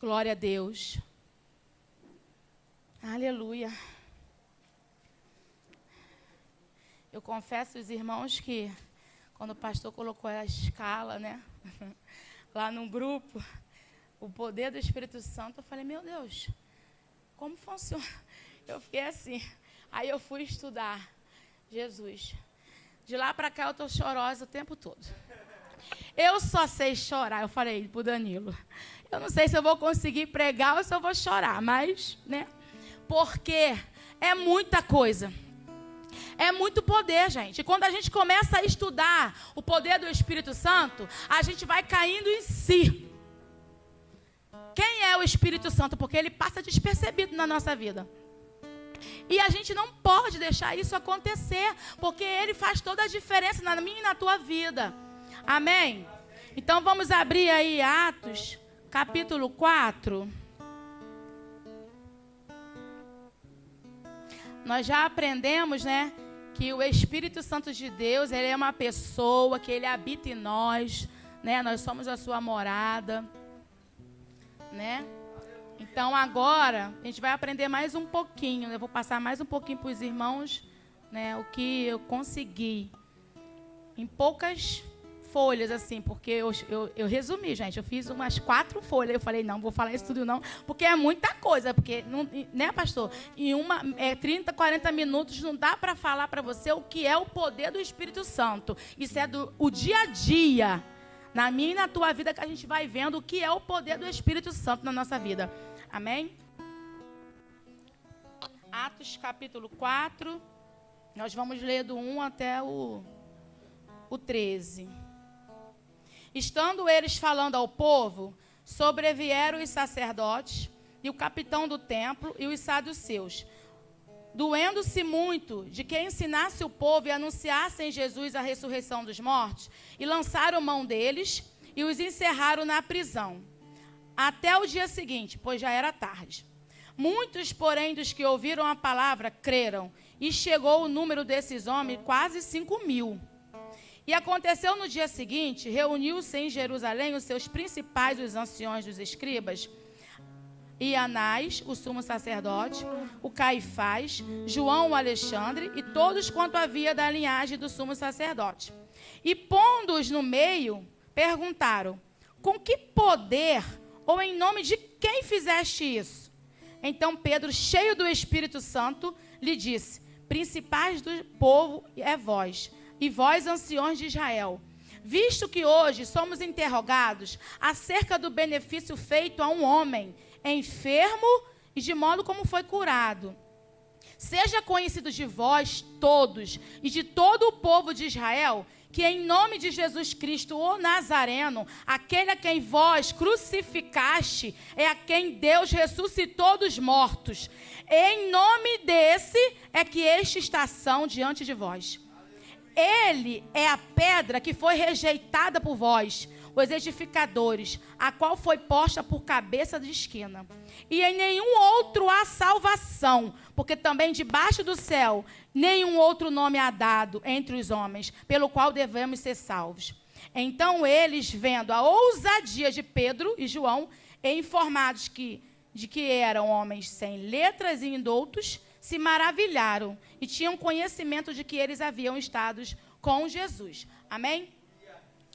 Glória a Deus. Aleluia. Eu confesso aos irmãos que quando o pastor colocou a escala, né, lá no grupo, o poder do Espírito Santo, eu falei, meu Deus, como funciona? Eu fiquei assim. Aí eu fui estudar. Jesus. De lá para cá eu estou chorosa o tempo todo. Eu só sei chorar. Eu falei para o Danilo, eu não sei se eu vou conseguir pregar ou se eu vou chorar, mas, né? Porque é muita coisa. É muito poder, gente. E quando a gente começa a estudar o poder do Espírito Santo, a gente vai caindo em si. Quem é o Espírito Santo? Porque ele passa despercebido na nossa vida. E a gente não pode deixar isso acontecer, porque ele faz toda a diferença na minha e na tua vida. Amém? Então vamos abrir aí Atos, capítulo 4. Nós já aprendemos, né, que o Espírito Santo de Deus, ele é uma pessoa, que ele habita em nós, né? Nós somos a sua morada, né? Então agora a gente vai aprender mais um pouquinho. Eu vou passar mais um pouquinho para os irmãos, né, o que eu consegui em poucas folhas, assim, porque eu resumi, gente. Eu fiz umas 4 folhas. Eu falei, não vou falar isso tudo não, porque é muita coisa, porque não, né, pastor? Em 30, 40 minutos não dá para falar para você o que é o poder do Espírito Santo. Isso é o dia a dia, na minha e na tua vida, que a gente vai vendo o que é o poder do Espírito Santo na nossa vida. Amém? Atos capítulo 4. Nós vamos ler do 1 até o 13. Estando eles falando ao povo, sobrevieram os sacerdotes e o capitão do templo e os saduceus, doendo-se muito de que ensinasse o povo e anunciassem Jesus a ressurreição dos mortos, e lançaram mão deles e os encerraram na prisão, até o dia seguinte, pois já era tarde. Muitos, porém, dos que ouviram a palavra, creram, e chegou o número desses homens quase 5.000. E aconteceu no dia seguinte, reuniu-se em Jerusalém os seus principais, os anciões dos escribas, e Anás, o sumo sacerdote, o Caifás, João, o Alexandre, e todos quanto havia da linhagem do sumo sacerdote. E pondo-os no meio, perguntaram, com que poder ou em nome de quem fizeste isso? Então Pedro, cheio do Espírito Santo, lhe disse, principais do povo é vós, e vós, anciões de Israel, visto que hoje somos interrogados acerca do benefício feito a um homem enfermo e de modo como foi curado. Seja conhecido de vós todos e de todo o povo de Israel, que em nome de Jesus Cristo, o Nazareno, aquele a quem vós crucificaste, é a quem Deus ressuscitou dos mortos. Em nome desse é que este está são diante de vós. Ele é a pedra que foi rejeitada por vós, os edificadores, a qual foi posta por cabeça de esquina. E em nenhum outro há salvação, porque também debaixo do céu nenhum outro nome há dado entre os homens, pelo qual devemos ser salvos. Então eles, vendo a ousadia de Pedro e João, e informados de que eram homens sem letras e indoutos, se maravilharam e tinham conhecimento de que eles haviam estado com Jesus. Amém?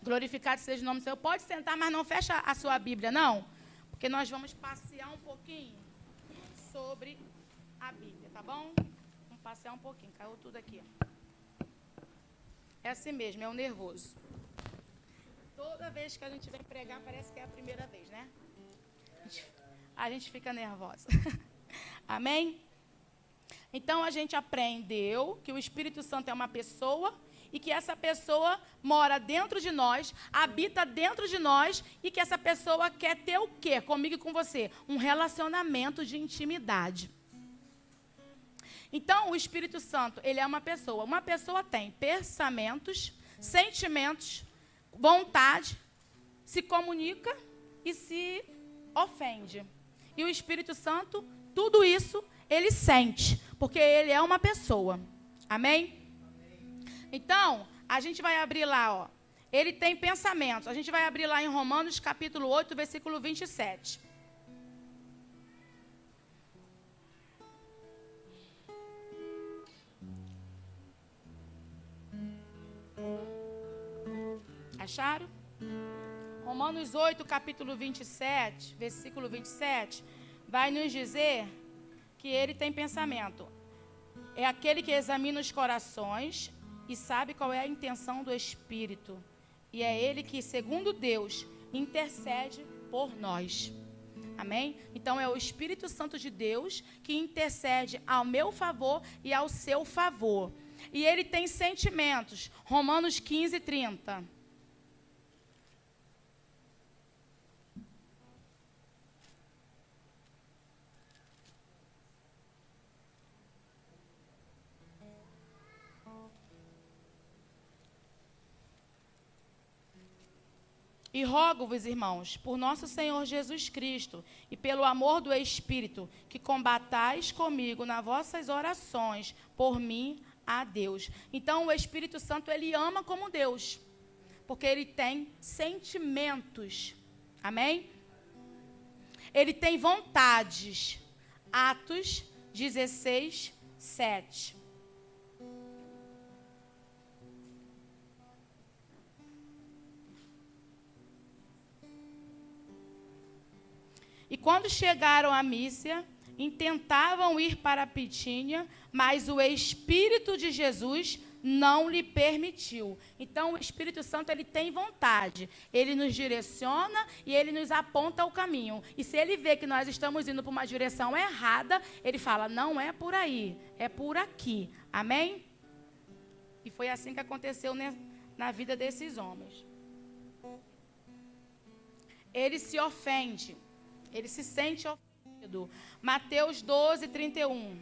Glorificado seja o nome do Senhor. Pode sentar, mas não fecha a sua Bíblia, não. Porque nós vamos passear um pouquinho sobre a Bíblia, tá bom? Vamos passear um pouquinho. Caiu tudo aqui. É assim mesmo, é um nervoso. Toda vez que a gente vem pregar, parece que é a primeira vez, né? A gente fica nervosa. Amém? Então, a gente aprendeu que o Espírito Santo é uma pessoa e que essa pessoa mora dentro de nós, habita dentro de nós e que essa pessoa quer ter o quê? Comigo e com você? Um relacionamento de intimidade. Então, o Espírito Santo, ele é uma pessoa. Uma pessoa tem pensamentos, sentimentos, vontade, se comunica e se ofende. E o Espírito Santo, tudo isso, ele sente, porque ele é uma pessoa. Amém? Então, a gente vai abrir lá, ó. Ele tem pensamentos. A gente vai abrir lá em Romanos, capítulo 8, versículo 27. Acharam? Romanos 8, capítulo 27, versículo 27, vai nos dizer que ele tem pensamento. É aquele que examina os corações e sabe qual é a intenção do Espírito. E é ele que, segundo Deus, intercede por nós. Amém? Então é o Espírito Santo de Deus que intercede ao meu favor e ao seu favor. E ele tem sentimentos. Romanos 15, 30. E rogo-vos, irmãos, por nosso Senhor Jesus Cristo e pelo amor do Espírito, que combatais comigo nas vossas orações por mim a Deus. Então, o Espírito Santo, ele ama como Deus, porque ele tem sentimentos. Amém? Ele tem vontades. Atos 16, 7. E quando chegaram a Mísia, intentavam ir para Bitínia, mas o Espírito de Jesus não lhe permitiu. Então, o Espírito Santo, ele tem vontade. Ele nos direciona e ele nos aponta o caminho. E se ele vê que nós estamos indo para uma direção errada, ele fala, não é por aí, é por aqui. Amém? E foi assim que aconteceu, né, na vida desses homens. Ele se ofende. Ele se sente ofendido. Mateus 12, 31.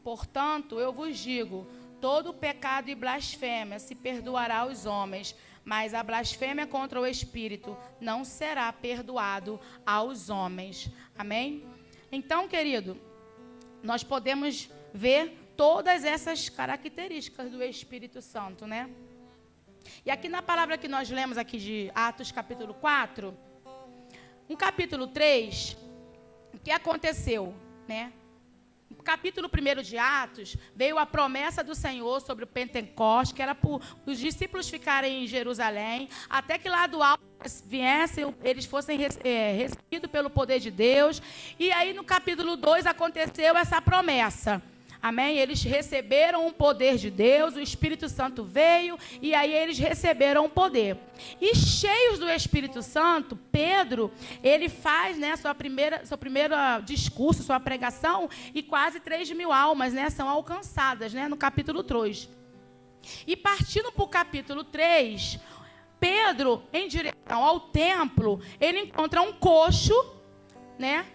Portanto, eu vos digo, todo pecado e blasfêmia se perdoará aos homens, mas a blasfêmia contra o Espírito não será perdoado aos homens. Amém? Então, querido, nós podemos ver todas essas características do Espírito Santo, né? E aqui na palavra que nós lemos aqui de Atos capítulo 4, no capítulo 3, o que aconteceu, né? No capítulo 1 de Atos, veio a promessa do Senhor sobre o Pentecostes, que era para os discípulos ficarem em Jerusalém, até que lá do alto viessem, eles fossem recebidos pelo poder de Deus. E aí no capítulo 2 aconteceu essa promessa. Amém? Eles receberam o poder de Deus, o Espírito Santo veio e aí eles receberam o poder. E cheios do Espírito Santo, Pedro, ele faz, né, seu primeiro discurso, sua pregação, e quase 3.000 almas, né, são alcançadas, né, no capítulo 3. E partindo para o capítulo 3, Pedro, em direção ao templo, ele encontra um coxo, né,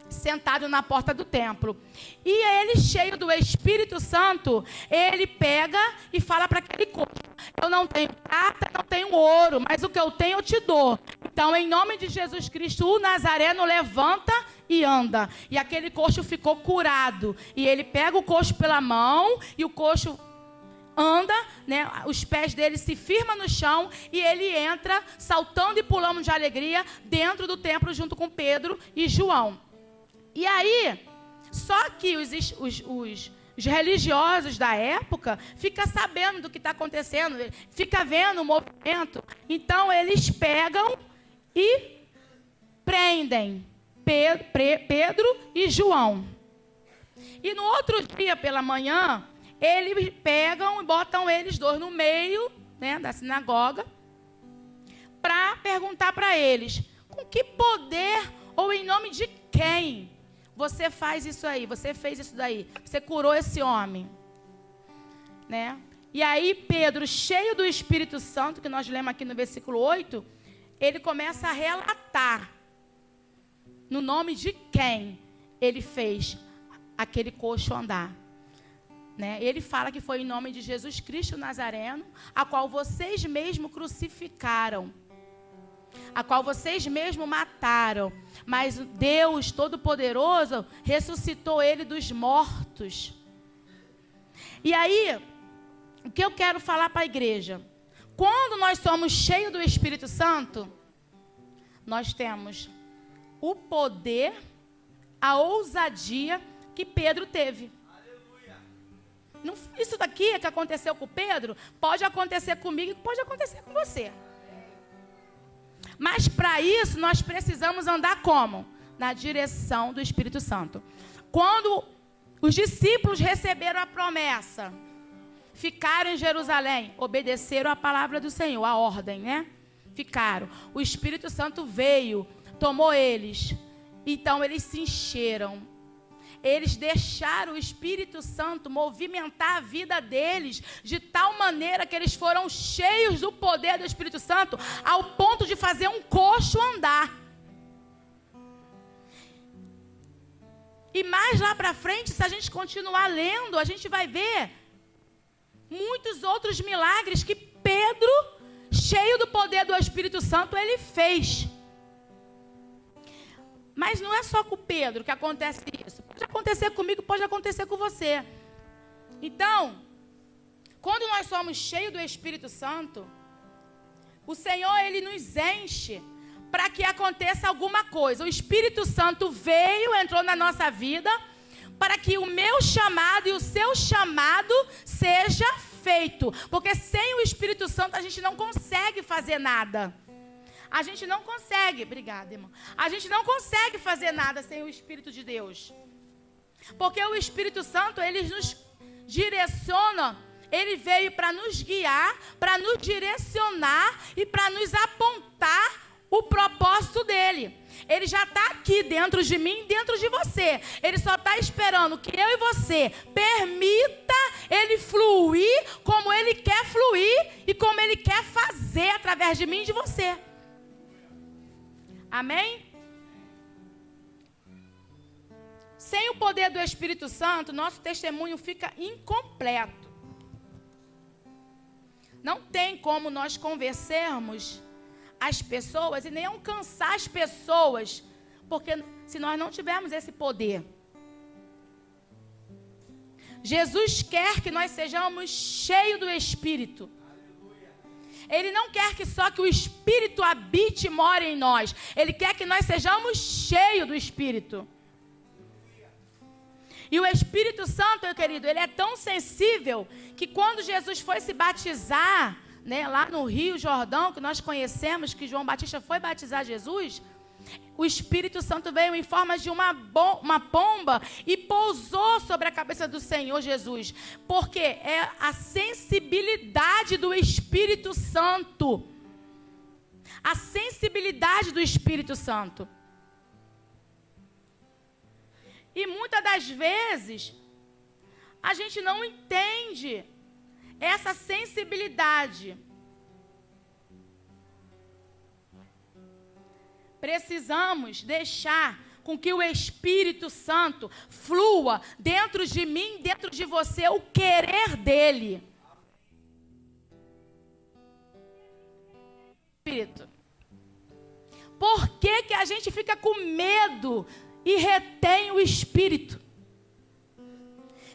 sentado na porta do templo. E ele, cheio do Espírito Santo, ele pega e fala para aquele coxo, eu não tenho prata, não tenho ouro, mas o que eu tenho eu te dou. Então, em nome de Jesus Cristo, o Nazareno levanta e anda. E aquele coxo ficou curado. E ele pega o coxo pela mão e o coxo anda, né, os pés dele se firmam no chão e ele entra saltando e pulando de alegria dentro do templo junto com Pedro e João. E aí, só que os religiosos da época ficam sabendo do que está acontecendo, fica vendo o movimento. Então, eles pegam e prendem Pedro e João. E no outro dia, pela manhã, eles pegam e botam eles dois no meio, né, da sinagoga para perguntar para eles, com que poder ou em nome de quem você faz isso aí, você fez isso daí, você curou esse homem, né? E aí Pedro, cheio do Espírito Santo, que nós lemos aqui no versículo 8, ele começa a relatar no nome de quem ele fez aquele coxo andar, né? Ele fala que foi em nome de Jesus Cristo Nazareno, a qual vocês mesmos crucificaram, a qual vocês mesmos mataram, mas Deus Todo-Poderoso ressuscitou ele dos mortos. E aí, O que eu quero falar para a igreja? Quando nós somos cheios do Espírito Santo, nós temos o poder, a ousadia que Pedro teve. Não, isso daqui que aconteceu com Pedro, pode acontecer comigo e pode acontecer com você. Mas para isso nós precisamos andar como? Na direção do Espírito Santo. Quando os discípulos receberam a promessa, ficaram em Jerusalém, obedeceram a palavra do Senhor, a ordem, né? Ficaram. O Espírito Santo veio, tomou eles. Então eles se encheram. Eles deixaram o Espírito Santo movimentar a vida deles de tal maneira que eles foram cheios do poder do Espírito Santo ao ponto de fazer um coxo andar. E mais lá para frente, se a gente continuar lendo, a gente vai ver muitos outros milagres que Pedro, cheio do poder do Espírito Santo, ele fez. Mas não é só com Pedro que acontece isso. Pode acontecer comigo, pode acontecer com você. Então, quando nós somos cheios do Espírito Santo, o Senhor, Ele nos enche para que aconteça alguma coisa. O Espírito Santo veio, entrou na nossa vida, para que o meu chamado e o seu chamado seja feito. Porque sem o Espírito Santo a gente não consegue fazer nada. A gente não consegue, obrigada, irmão. A gente não consegue fazer nada sem o Espírito de Deus. Porque o Espírito Santo, ele nos direciona, ele veio para nos guiar, para nos direcionar e para nos apontar o propósito dele. Ele já está aqui dentro de mim, dentro de você. Ele só está esperando que eu e você permita ele fluir como ele quer fluir e como ele quer fazer através de mim e de você. Amém? Sem o poder do Espírito Santo, nosso testemunho fica incompleto. Não tem como nós convencermos as pessoas e nem alcançar as pessoas, porque se nós não tivermos esse poder. Jesus quer que nós sejamos cheios do Espírito. Ele não quer que só que o Espírito habite e more em nós. Ele quer que nós sejamos cheios do Espírito. E o Espírito Santo, meu querido, ele é tão sensível que quando Jesus foi se batizar, né, lá no Rio Jordão, que nós conhecemos, que João Batista foi batizar Jesus, o Espírito Santo veio em forma de uma pomba e pousou sobre a cabeça do Senhor Jesus. Porque é a sensibilidade do Espírito Santo. A sensibilidade do Espírito Santo. E muitas das vezes, a gente não entende essa sensibilidade. Precisamos deixar com que o Espírito Santo flua dentro de mim, dentro de você, o querer dele. Espírito. Por que que a gente fica com medo e retém o Espírito?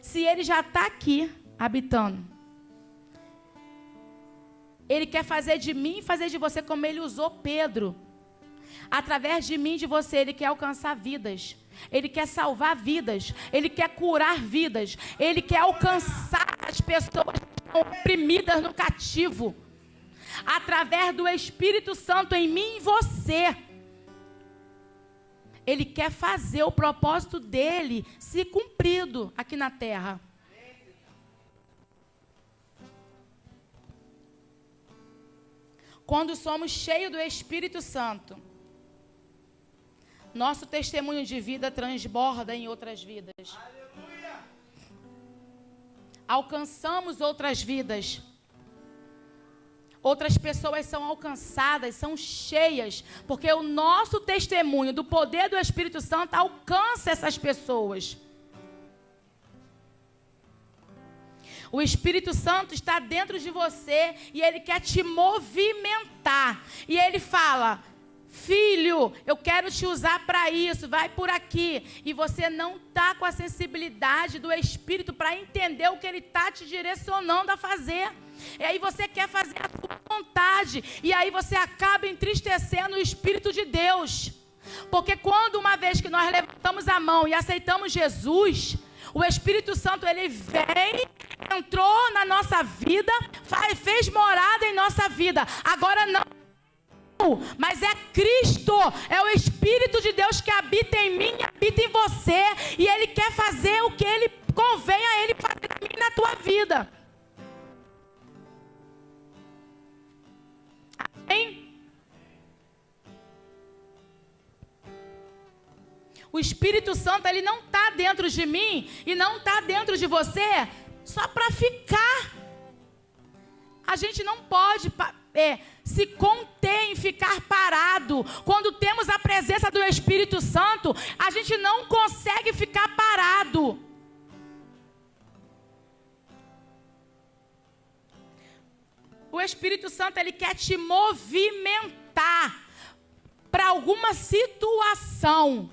Se ele já está aqui, habitando. Ele quer fazer de mim e fazer de você como ele usou Pedro. Através de mim e de você, ele quer alcançar vidas. Ele quer salvar vidas. Ele quer curar vidas. Ele quer alcançar as pessoas que estão oprimidas no cativo. Através do Espírito Santo em mim e em você. Ele quer fazer o propósito dele se cumprido aqui na terra. Quando somos cheios do Espírito Santo, nosso testemunho de vida transborda em outras vidas. Aleluia! Alcançamos outras vidas. Outras pessoas são alcançadas, são cheias, porque o nosso testemunho do poder do Espírito Santo alcança essas pessoas. O Espírito Santo está dentro de você e ele quer te movimentar. E ele fala: filho, eu quero te usar para isso, vai por aqui. E você não está com a sensibilidade do Espírito para entender o que Ele está te direcionando a fazer. E aí você quer fazer a sua vontade. E aí você acaba entristecendo o Espírito de Deus. Porque quando uma vez que nós levantamos a mão e aceitamos Jesus, o Espírito Santo, ele vem, entrou na nossa vida, fez morada em nossa vida. Agora não, mas é Cristo, é o Espírito de Deus que habita em mim, habita em você. E Ele quer fazer o que Ele convém a Ele fazer em mim e na tua vida. Amém? O Espírito Santo, ele não está dentro de mim e não está dentro de você só para ficar. A gente não pode se conter em ficar parado. Quando temos a presença do Espírito Santo, a gente não consegue ficar parado. O Espírito Santo, ele quer te movimentar para alguma situação.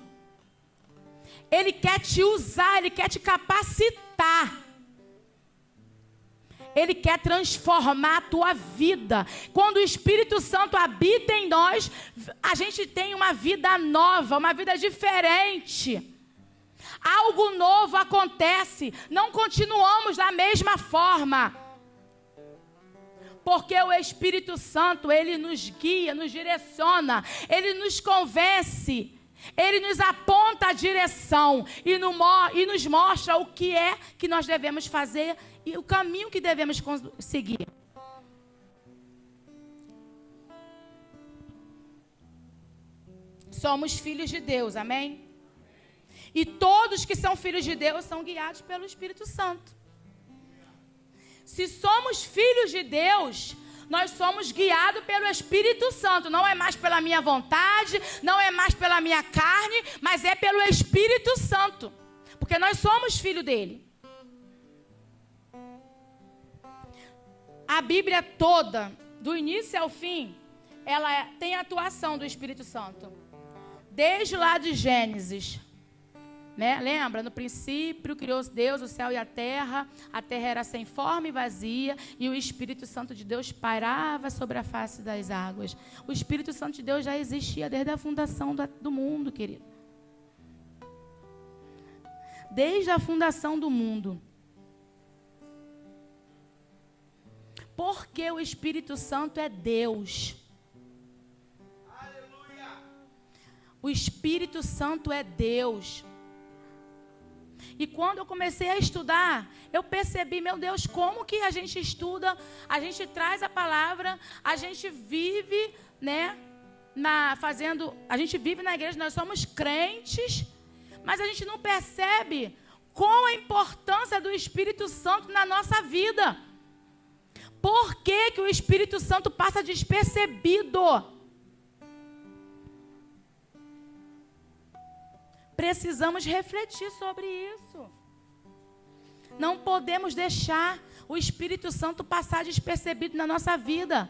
Ele quer te usar, Ele quer te capacitar. Ele quer transformar a tua vida. Quando o Espírito Santo habita em nós, a gente tem uma vida nova, uma vida diferente. Algo novo acontece. Não continuamos da mesma forma. Porque o Espírito Santo, ele nos guia, nos direciona, ele nos convence. Ele nos aponta a direção e nos mostra o que é que nós devemos fazer e o caminho que devemos seguir. Somos filhos de Deus, amém? E todos que são filhos de Deus são guiados pelo Espírito Santo. Se somos filhos de Deus, nós somos guiados pelo Espírito Santo. Não é mais pela minha vontade, não é mais pela minha carne, mas é pelo Espírito Santo. Porque nós somos filhos dele. A Bíblia toda, do início ao fim, ela tem a atuação do Espírito Santo. Desde lá de Gênesis. Né? Lembra? No princípio criou Deus o céu e a terra era sem forma e vazia, e o Espírito Santo de Deus pairava sobre a face das águas. O Espírito Santo de Deus já existia desde a fundação do mundo, querido. Desde a fundação do mundo. Porque o Espírito Santo é Deus. Aleluia. O Espírito Santo é Deus. E quando eu comecei a estudar, eu percebi, meu Deus, como que a gente estuda, a gente traz a palavra, a gente vive, né, a gente vive na igreja, nós somos crentes, mas a gente não percebe qual a importância do Espírito Santo na nossa vida. Por que que o Espírito Santo passa despercebido? Precisamos refletir sobre isso. Não podemos deixar o Espírito Santo passar despercebido na nossa vida.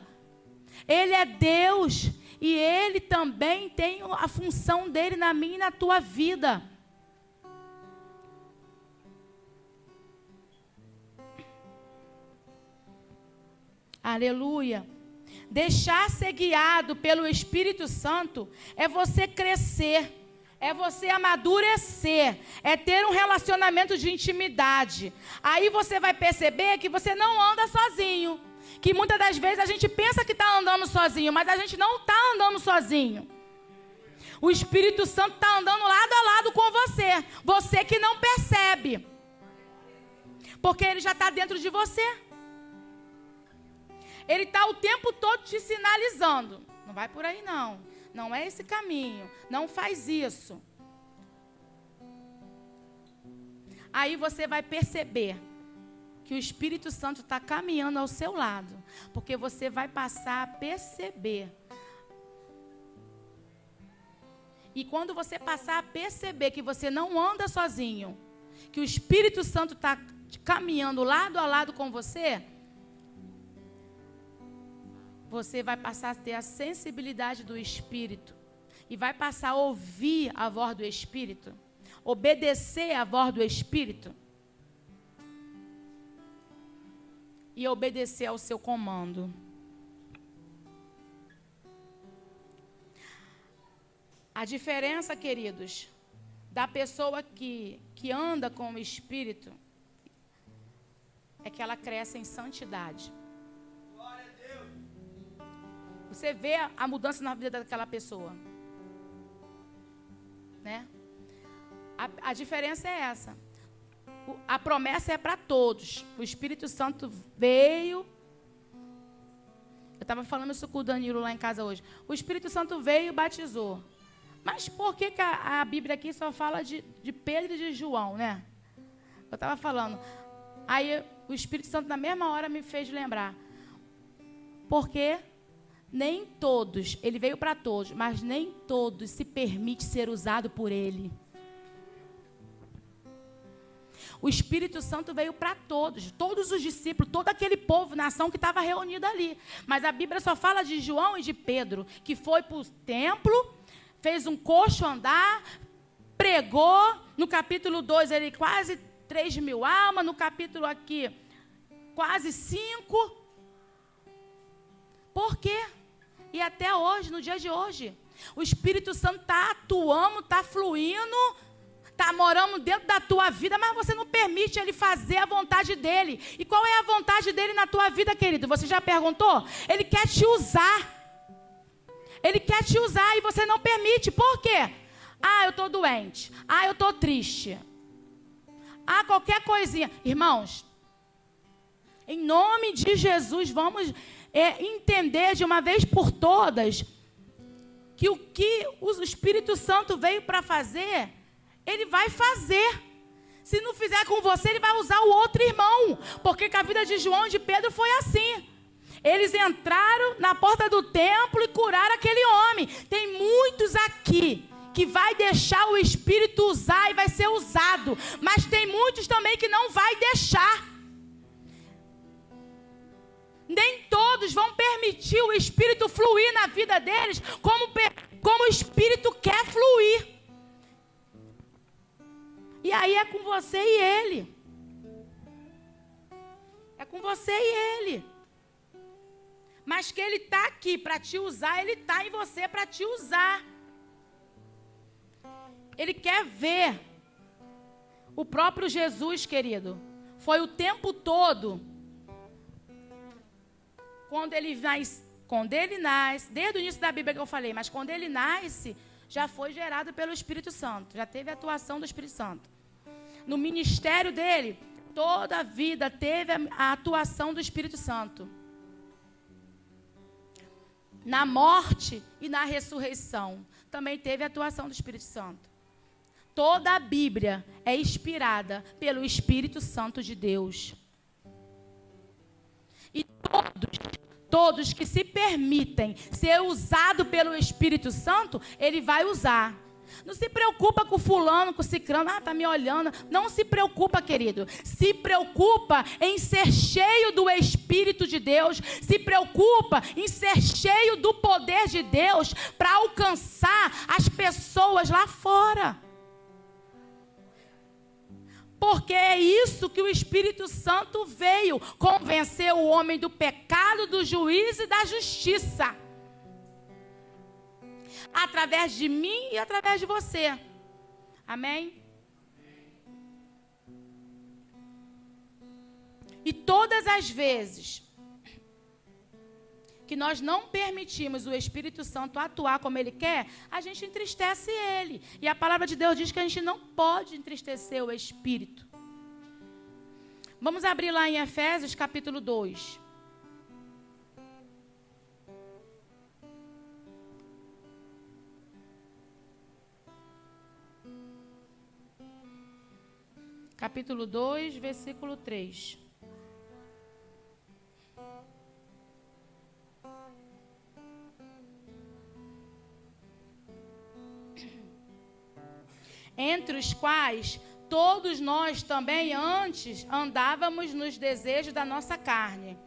Ele é Deus e Ele também tem a função dele na minha e na tua vida. Aleluia. Deixar ser guiado pelo Espírito Santo é você crescer. É você amadurecer, é ter um relacionamento de intimidade. Aí você vai perceber que você não anda sozinho. Que muitas das vezes a gente pensa que está andando sozinho, mas a gente não está andando sozinho. O Espírito Santo está andando lado a lado com você. Você que não percebe. Porque ele já está dentro de você. Ele está o tempo todo te sinalizando. Não vai por aí não. Não é esse caminho. Não faz isso. Aí você vai perceber que o Espírito Santo está caminhando ao seu lado. Porque você vai passar a perceber. E quando você passar a perceber que você não anda sozinho, que o Espírito Santo está caminhando lado a lado com você, você vai passar a ter a sensibilidade do Espírito e vai passar a ouvir a voz do Espírito, obedecer a voz do Espírito e obedecer ao seu comando. A diferença, queridos, da pessoa que anda com o Espírito é que ela cresce em santidade. Glória a Deus. Você vê a mudança na vida daquela pessoa, né? A diferença é essa. A promessa é para todos. O Espírito Santo veio. Eu estava falando isso com o Danilo lá em casa hoje. O Espírito Santo veio e batizou. Mas por que a Bíblia aqui só fala de Pedro e de João, né? Eu estava falando. Aí o Espírito Santo na mesma hora me fez lembrar. Porque nem todos, ele veio para todos, mas nem todos se permite ser usado por ele. O Espírito Santo veio para todos os discípulos, todo aquele povo, nação que estava reunida ali. Mas a Bíblia só fala de João e de Pedro, que foi para o templo, fez um coxo andar, pregou. No capítulo 2, ele quase 3.000 almas. No capítulo aqui, quase 5. Por quê? E até hoje, no dia de hoje, o Espírito Santo está atuando, está fluindo, está morando dentro da tua vida, mas você não permite ele fazer a vontade dele. E qual é a vontade dele na tua vida, querido? Você já perguntou? Ele quer te usar. Ele quer te usar e você não permite. Por quê? Ah, eu estou doente. Ah, eu estou triste. Ah, qualquer coisinha. Irmãos, em nome de Jesus, vamos entender de uma vez por todas que o que o Espírito Santo veio para fazer, ele vai fazer. Se não fizer com você, ele vai usar o outro irmão. Porque com a vida de João e de Pedro foi assim. Eles entraram na porta do templo e curaram aquele homem. Tem muitos aqui que vai deixar o Espírito usar e vai ser usado. Mas tem muitos também que não vai deixar. Nem todos vão permitir o Espírito fluir na vida deles como o Espírito quer fluir. E aí é com você e ele. É com você e ele. Mas que ele está aqui para te usar, ele está em você para te usar. Ele quer ver. O próprio Jesus, querido, foi o tempo todo. Quando ele nasce, desde o início da Bíblia que eu falei, mas quando ele nasce, já foi gerado pelo Espírito Santo. Já teve a atuação do Espírito Santo. No ministério dele, toda a vida teve a atuação do Espírito Santo. Na morte e na ressurreição, também teve a atuação do Espírito Santo. Toda a Bíblia é inspirada pelo Espírito Santo de Deus. E todos que se permitem ser usados pelo Espírito Santo, ele vai usar. Não se preocupa com fulano, com cicrano, tá me olhando. Não se preocupa, querido. Se preocupa em ser cheio do Espírito de Deus. Se preocupa em ser cheio do poder de Deus para alcançar as pessoas lá fora. Porque é isso que o Espírito Santo veio. Convencer o homem do pecado, do juízo e da justiça. Através de mim e através de você. Amém? E todas as vezes que nós não permitimos o Espírito Santo atuar como ele quer, a gente entristece ele. E a palavra de Deus diz que a gente não pode entristecer o Espírito. Vamos abrir lá em Efésios capítulo 2. Capítulo 2, versículo 3. Entre os quais todos nós também antes andávamos nos desejos da nossa carne,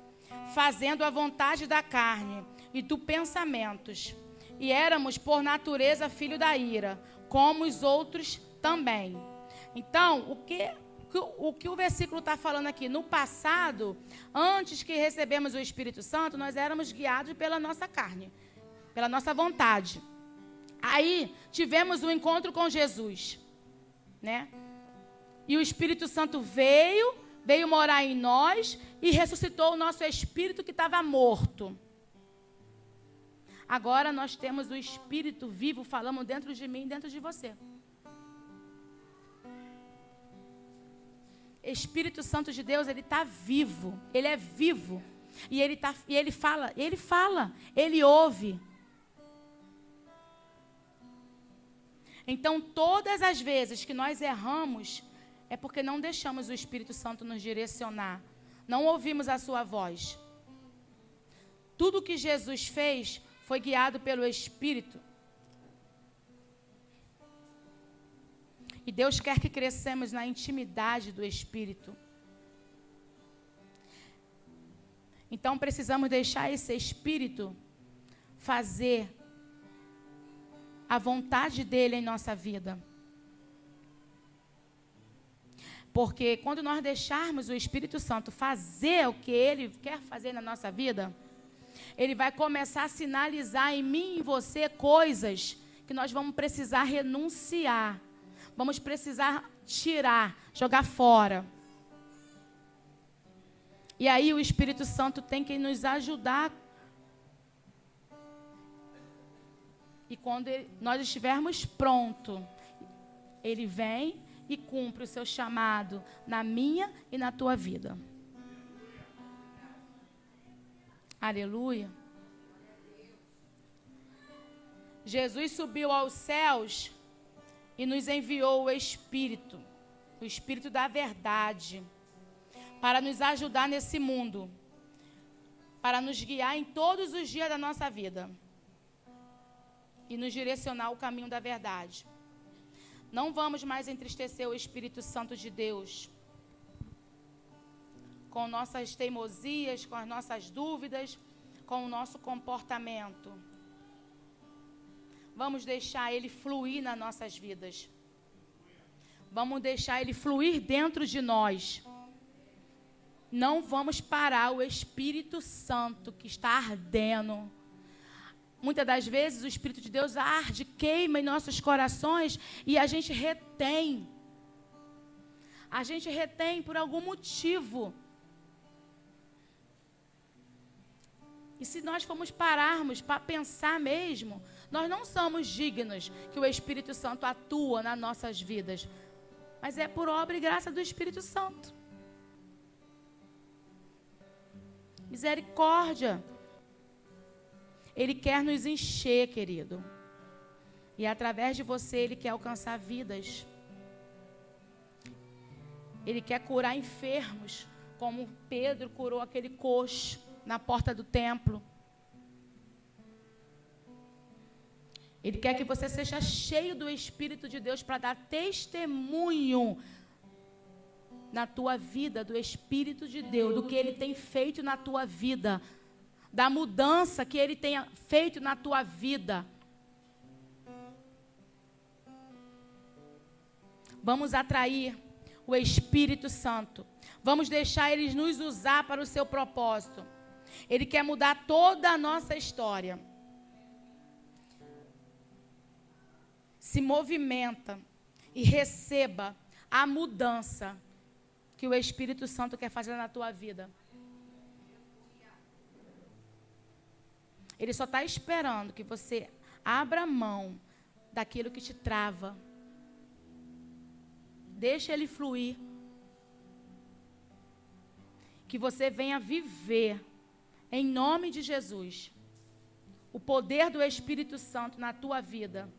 fazendo a vontade da carne e dos pensamentos. e éramos por natureza filho da ira, como os outros também. Então, o que o versículo está falando aqui? No passado, antes que recebemos o Espírito Santo, nós éramos guiados pela nossa carne, pela nossa vontade. Aí, tivemos um encontro com Jesus, né? E o Espírito Santo veio morar em nós e ressuscitou o nosso espírito que estava morto. Agora nós temos o Espírito vivo falando dentro de mim e dentro de você. Espírito Santo de Deus, ele está vivo, ele é vivo. E ele fala, ele ouve. Então, todas as vezes que nós erramos, é porque não deixamos o Espírito Santo nos direcionar. Não ouvimos a sua voz. Tudo que Jesus fez foi guiado pelo Espírito. E Deus quer que cresçamos na intimidade do Espírito. Então, precisamos deixar esse Espírito fazer a vontade dele em nossa vida. Porque quando nós deixarmos o Espírito Santo fazer o que ele quer fazer na nossa vida, ele vai começar a sinalizar em mim e em você coisas que nós vamos precisar renunciar. Vamos precisar tirar, jogar fora. E aí o Espírito Santo tem que nos ajudar. E quando nós estivermos prontos, ele vem e cumpre o seu chamado na minha e na tua vida. Aleluia. Jesus subiu aos céus e nos enviou o Espírito da verdade, para nos ajudar nesse mundo, para nos guiar em todos os dias da nossa vida e nos direcionar o caminho da verdade. Não vamos mais entristecer o Espírito Santo de Deus com nossas teimosias, com as nossas dúvidas, com o nosso comportamento. Vamos deixar ele fluir nas nossas vidas. Vamos deixar ele fluir dentro de nós. Não vamos parar o Espírito Santo que está ardendo. Muitas das vezes o Espírito de Deus arde, queima em nossos corações e a gente retém. A gente retém por algum motivo. E se nós formos pararmos para pensar mesmo, nós não somos dignos que o Espírito Santo atua nas nossas vidas. Mas é por obra e graça do Espírito Santo. Misericórdia. Ele quer nos encher, querido. E através de você, ele quer alcançar vidas. Ele quer curar enfermos, como Pedro curou aquele coxo na porta do templo. Ele quer que você seja cheio do Espírito de Deus para dar testemunho na tua vida do Espírito de Deus, do que ele tem feito na tua vida, da mudança que ele tenha feito na tua vida. Vamos atrair o Espírito Santo. Vamos deixar ele nos usar para o seu propósito. Ele quer mudar toda a nossa história. Se movimenta e receba a mudança que o Espírito Santo quer fazer na tua vida. Ele só está esperando que você abra mão daquilo que te trava. Deixa ele fluir. Que você venha viver, em nome de Jesus, o poder do Espírito Santo na tua vida.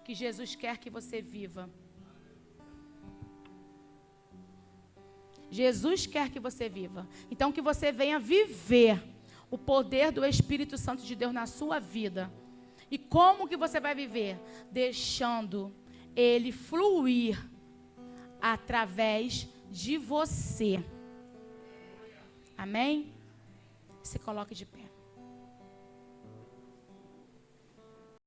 Que Jesus quer que você viva. Jesus quer que você viva. Então, que você venha viver o poder do Espírito Santo de Deus na sua vida. E como que você vai viver? Deixando ele fluir através de você. Amém? Se coloque de pé.